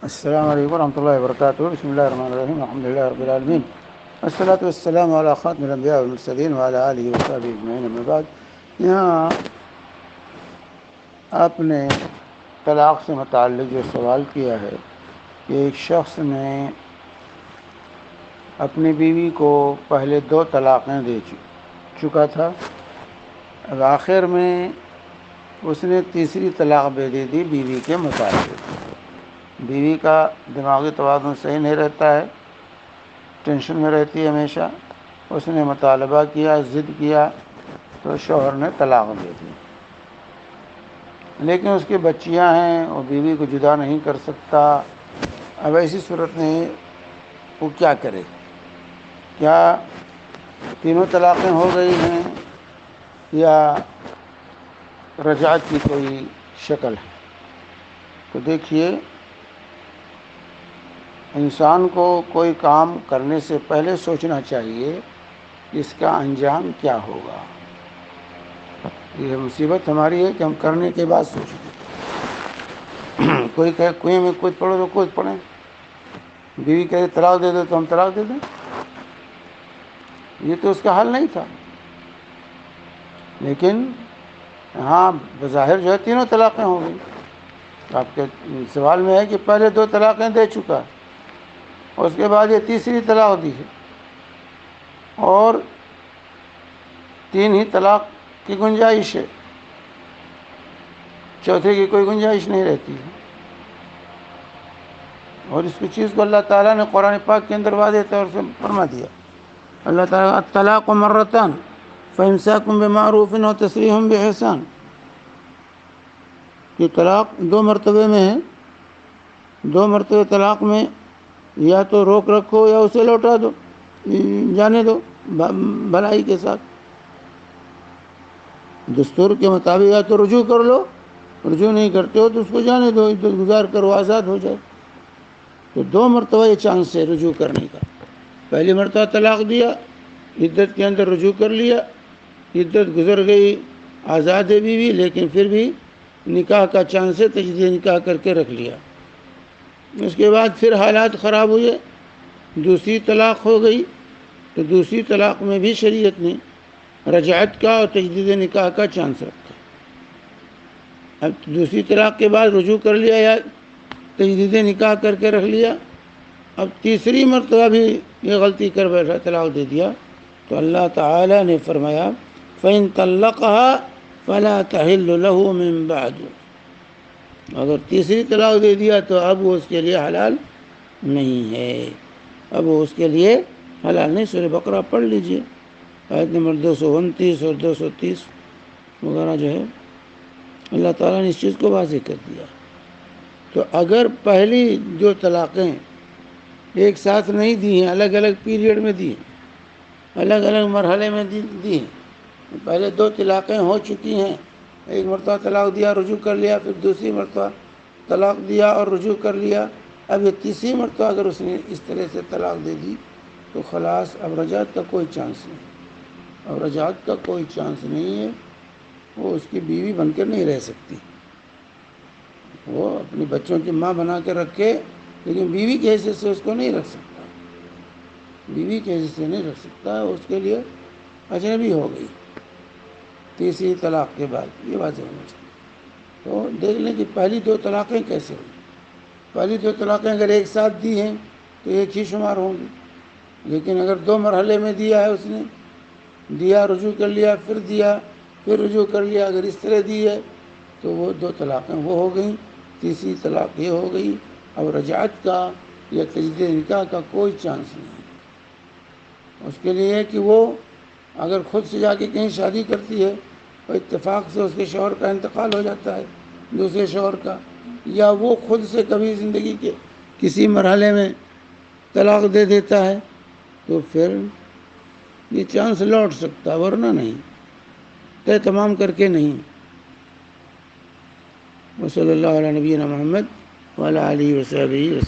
السلام علیکم ورحمۃ اللہ وبرکاتہ. بسم اللہ الرحمن الرحیم. الحمد للہ رب العالمین. والصلاة والسلام علی خاتم الانبیاء والمرسلین وعلی آلہ وصحبہ اجمعین. اما بعد. یہاں آپ نے طلاق سے متعلق جو سوال کیا ہے کہ ایک شخص نے اپنی بیوی کو پہلے 2 طلاقیں دے چکا تھا، اب آخر میں اس نے تیسری طلاق بھی دے دی بیوی کے مطابق. بیوی کا دماغی توازن صحیح نہیں رہتا ہے، ٹینشن میں رہتی ہے ہمیشہ. اس نے مطالبہ کیا، ضد کیا تو شوہر نے طلاق دے دی. لیکن اس کی بچیاں ہیں، وہ بیوی کو جدا نہیں کر سکتا. اب ایسی صورت میں وہ کیا کرے؟ کیا تینوں طلاقیں ہو گئی ہیں یا رجعت کی کوئی شکل ہے؟ تو دیکھیے، انسان کو کوئی کام کرنے سے پہلے سوچنا چاہیے کہ اس کا انجام کیا ہوگا. یہ مصیبت ہماری ہے کہ ہم کرنے کے بعد سوچیں. کوئی کہے کنویں میں کود پڑو تو کود پڑیں، بیوی کہے طلاق دے دو تو ہم طلاق دے دیں. یہ تو اس کا حل نہیں تھا. لیکن ہاں بظاہر جو ہے تینوں طلاقیں ہو گئی. آپ کے سوال میں ہے کہ پہلے 2 طلاقیں دے چکا، اس کے بعد یہ تیسری طلاق دی ہے، اور 3 ہی طلاق کی گنجائش ہے، چوتھے کی کوئی گنجائش نہیں رہتی ہے. اور اس کی چیز کو اللہ تعالیٰ نے قرآن پاک کے اندر واضح طور سے فرما دیا. اللہ تعالیٰ الطلاق مرتان فامساک بمعروف و تسریح باحسان. کہ طلاق 2 مرتبے میں ہے. 2 مرتبہ طلاق میں یا تو روک رکھو یا اسے لوٹا دو، جانے دو بھلائی کے ساتھ. دستور کے مطابق یا تو رجوع کر لو، رجوع نہیں کرتے ہو تو اس کو جانے دو، عدت گزار کر وہ آزاد ہو جائے. تو 2 مرتبہ یہ چانس ہے رجوع کرنے کا. پہلی مرتبہ طلاق دیا، عدت کے اندر رجوع کر لیا، عدت گزر گئی، آزاد ہے بیوی، لیکن پھر بھی نکاح کا چانس ہے، تجدید نکاح کر کے رکھ لیا. اس کے بعد پھر حالات خراب ہوئے، دوسری طلاق ہو گئی. تو دوسری طلاق میں بھی شریعت نے رجعت کا اور تجدید نکاح کا چانس رکھا. اب دوسری طلاق کے بعد رجوع کر لیا یا تجدید نکاح کر کے رکھ لیا، اب تیسری مرتبہ بھی یہ غلطی کر بیٹھا، طلاق دے دیا. تو اللہ تعالیٰ نے فرمایا فَإِن طَلَّقَهَا فَلَا تَحِلُّ لَهُ مِن بَعْدُ. اگر تیسری طلاق دے دیا تو اب وہ اس کے لیے حلال نہیں ہے، اب وہ اس کے لیے حلال نہیں. سورہ بقرہ پڑھ لیجئے، آیت نمبر 229 اور 230 وغیرہ جو ہے اللہ تعالیٰ نے اس چیز کو واضح کر دیا. تو اگر پہلی 2 طلاقیں ایک ساتھ نہیں دی ہیں، الگ الگ پیریڈ میں دی ہیں، الگ الگ مرحلے میں دی ہیں، پہلے 2 طلاقیں ہو چکی ہیں، ایک مرتبہ طلاق دیا رجوع کر لیا، پھر دوسری مرتبہ طلاق دیا اور رجوع کر لیا، اب یہ تیسری مرتبہ اگر اس نے اس طرح سے طلاق دے دی تو خلاص اب رجعت کا کوئی چانس نہیں. اب رجعت کا کوئی چانس نہیں ہے. وہ اس کی بیوی بن کر نہیں رہ سکتی. وہ اپنی بچوں کی ماں بنا کے رکھے، لیکن بیوی کی حیثیت سے اس کو نہیں رکھ سکتا. بیوی کی حیثیت سے نہیں رکھ سکتا، اس کے لیے اجنبی ہو گئی تیسری طلاق کے بعد. یہ واضح ہونا چاہیے. تو دیکھ لیں کہ پہلی 2 طلاقیں کیسے ہوئی. پہلی 2 طلاقیں اگر ایک ساتھ دی ہیں تو ایک ہی شمار ہوں گی، لیکن اگر 2 مرحلے میں دیا ہے، اس نے دیا رجوع کر لیا، پھر دیا پھر رجوع کر لیا، اگر اس طرح دی ہے تو وہ 2 طلاقیں وہ ہو گئیں، تیسری طلاق یہ ہو گئی. اب رجعت کا یا تجدید نکاح کا کوئی چانس نہیں. اس کے لیے ہے کہ وہ اگر خود سے جا کے کہیں شادی کرتی ہے اور اتفاق سے اس کے شوہر کا انتقال ہو جاتا ہے دوسرے شوہر کا، یا وہ خود سے کبھی زندگی کے کسی مرحلے میں طلاق دے دیتا ہے، تو پھر یہ چانس لوٹ سکتا، ورنہ نہیں، طے تمام کر کے نہیں. وصلی اللہ علیہ نبینا محمد وعلی آلہ وصحبہ وسلم.